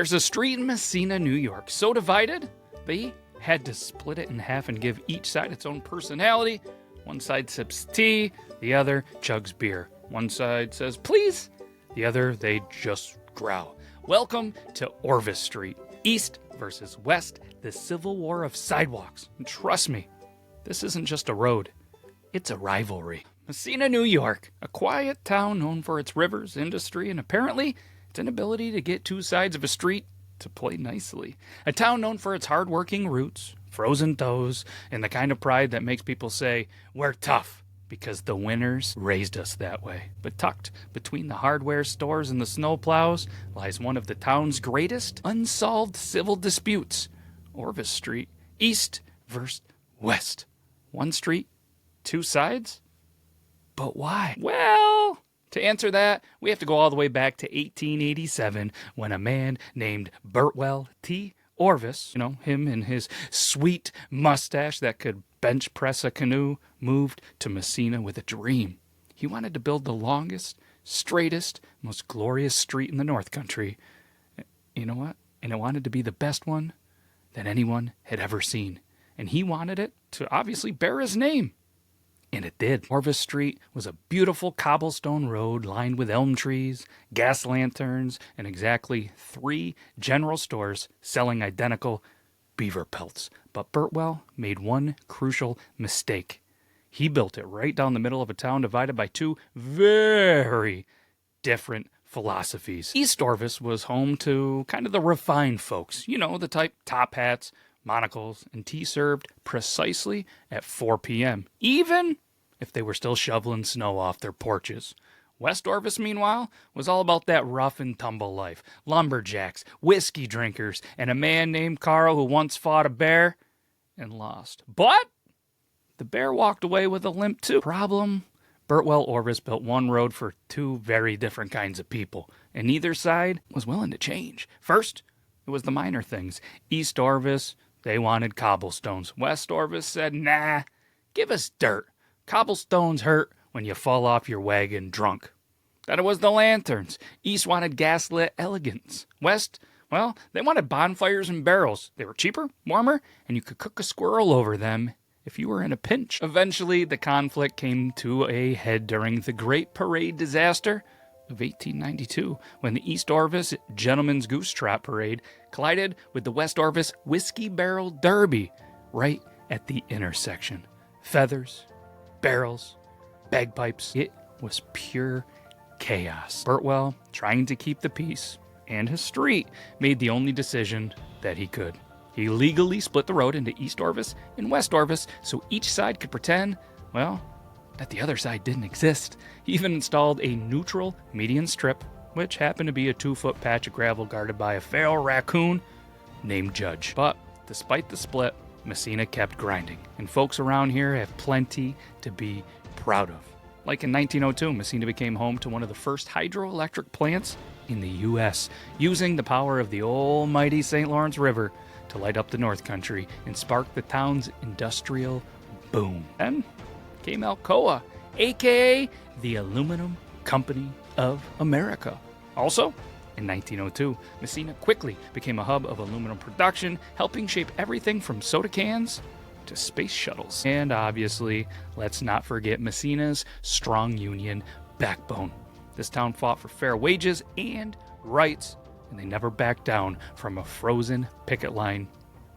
There's a street in Massena, New York, so divided, they had to split it in half and give each side its own personality. One side sips tea, the other chugs beer. One side says, please, the other, they just growl. Welcome to Orvis Street, East versus West, the Civil War of Sidewalks. And trust me, this isn't just a road, it's a rivalry. Massena, New York, a quiet town known for its rivers, industry, and apparently its inability to get two sides of a street to play nicely. A town known for its hard-working roots, frozen toes, and the kind of pride that makes people say, we're tough, because the winners raised us that way. But tucked between the hardware stores and the snowplows lies one of the town's greatest unsolved civil disputes, Orvis Street, East versus West. One street, two sides? But why? Well, to answer that, we have to go all the way back to 1887 when a man named Burtwell T. Orvis, him and his sweet mustache that could bench press a canoe, moved to Massena with a dream. He wanted to build the longest, straightest, most glorious street in the North Country. You know what? And it wanted to be the best one that anyone had ever seen. And he wanted it to obviously bear his name. And it did. Orvis Street was a beautiful cobblestone road lined with elm trees, gas lanterns, and exactly 3 general stores selling identical beaver pelts. But Burtwell made one crucial mistake. He built it right down the middle of a town divided by 2 very different philosophies. East Orvis was home to kind of the refined folks, the type top hats, monocles, and tea served precisely at 4 p.m., even if they were still shoveling snow off their porches. West Orvis, meanwhile, was all about that rough and tumble life. Lumberjacks, whiskey drinkers, and a man named Carl who once fought a bear and lost. But the bear walked away with a limp too. Problem? Burtwell Orvis built one road for 2 very different kinds of people, and neither side was willing to change. First, it was the minor things. East Orvis, they wanted cobblestones. West Orvis said, nah, give us dirt. Cobblestones hurt when you fall off your wagon drunk. Then it was the lanterns. East wanted gaslit elegance. West, well, they wanted bonfires and barrels. They were cheaper, warmer, and you could cook a squirrel over them if you were in a pinch. Eventually, the conflict came to a head during the Great Parade disaster of 1892, when the East Orvis Gentleman's Goose Trot Parade collided with the West Orvis Whiskey Barrel Derby right at the intersection. Feathers, barrels, bagpipes. It was pure chaos. Burtwell, trying to keep the peace, and his street, made the only decision that he could. He legally split the road into East Orvis and West Orvis so each side could pretend, well, that the other side didn't exist. He even installed a neutral median strip, which happened to be a 2-foot patch of gravel guarded by a feral raccoon named Judge. But despite the split, Massena kept grinding, and folks around here have plenty to be proud of. Like in 1902, Massena became home to one of the first hydroelectric plants in the U.S., using the power of the almighty St. Lawrence River to light up the North Country and spark the town's industrial boom. Then came Alcoa, a.k.a. the Aluminum Company of America. Also, in 1902, Massena quickly became a hub of aluminum production, helping shape everything from soda cans to space shuttles. And obviously, let's not forget Massena's strong union backbone. This town fought for fair wages and rights, and they never backed down from a frozen picket line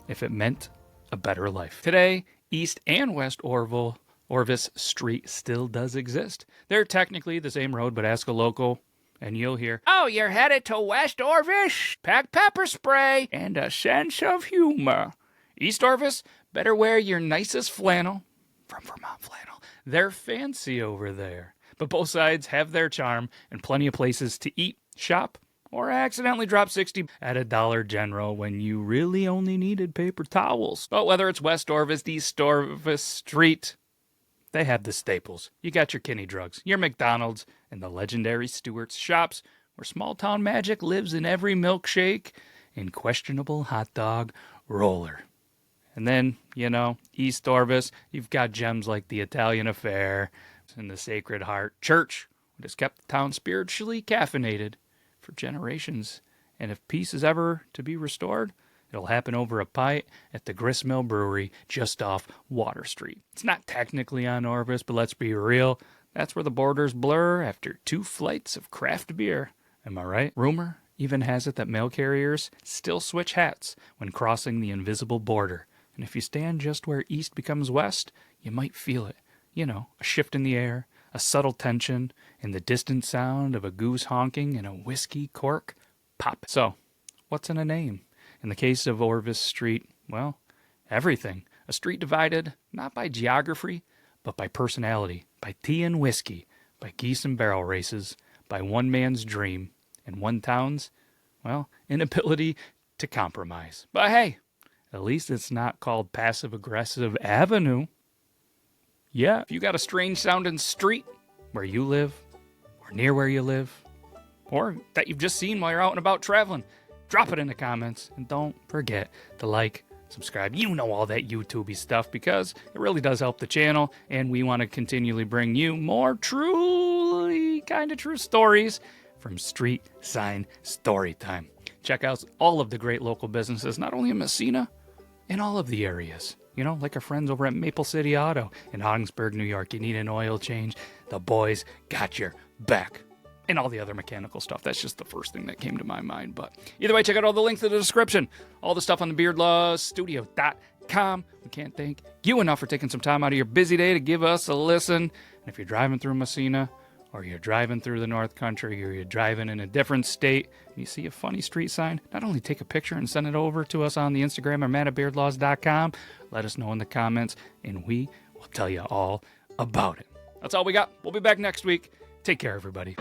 if it meant a better life. Today, East and West Orvis Street still does exist. They're technically the same road, but ask a local and you'll hear, oh, you're headed to West Orvis? Pack pepper spray and a sense of humor. East Orvis, better wear your nicest flannel from Vermont Flannel. They're fancy over there. But both sides have their charm and plenty of places to eat, shop, or accidentally drop 60 at a Dollar General when you really only needed paper towels. But whether it's West Orvis, East Orvis Street, they have the staples. You got your Kinney Drugs, your McDonald's, and the legendary Stewart's shops, where small-town magic lives in every milkshake and questionable hot dog roller. And then, East Orvis, you've got gems like the Italian Affair and the Sacred Heart Church, which has kept the town spiritually caffeinated for generations And if peace is ever to be restored, it'll happen over a pint at the Gristmill Brewery just off Water Street. It's not technically on Orvis, but let's be real. That's where the borders blur after 2 flights of craft beer. Am I right? Rumor even has it that mail carriers still switch hats when crossing the invisible border. And if you stand just where east becomes west, you might feel it. You know, a shift in the air, a subtle tension, and the distant sound of a goose honking and a whiskey cork pop. So, what's in a name? In the case of Orvis Street, well, everything. A street divided not by geography, but by personality, by tea and whiskey, by geese and barrel races, by one man's dream, and one town's, well, inability to compromise. But hey, at least it's not called Passive-Aggressive Avenue. Yeah, if you got a strange-sounding street where you live, or near where you live, or that you've just seen while you're out and about traveling, drop it in the comments, and don't forget to like, subscribe. You know all that YouTubey stuff, because it really does help the channel, and we want to continually bring you more truly kind of true stories from Street Sign Storytime. Check out all of the great local businesses, not only in Massena, in all of the areas. You know, like our friends over at Maple City Auto in Ogdensburg, New York. You need an oil change, the boys got your back. And all the other mechanical stuff. That's just the first thing that came to my mind. But either way, check out all the links in the description. All the stuff on the beardlawstudio.com. We can't thank you enough for taking some time out of your busy day to give us a listen. And if you're driving through Massena, or you're driving through the North Country, or you're driving in a different state, and you see a funny street sign, not only take a picture and send it over to us on the Instagram or matt@beardlaws.com, let us know in the comments, and we will tell you all about it. That's all we got. We'll be back next week. Take care, everybody.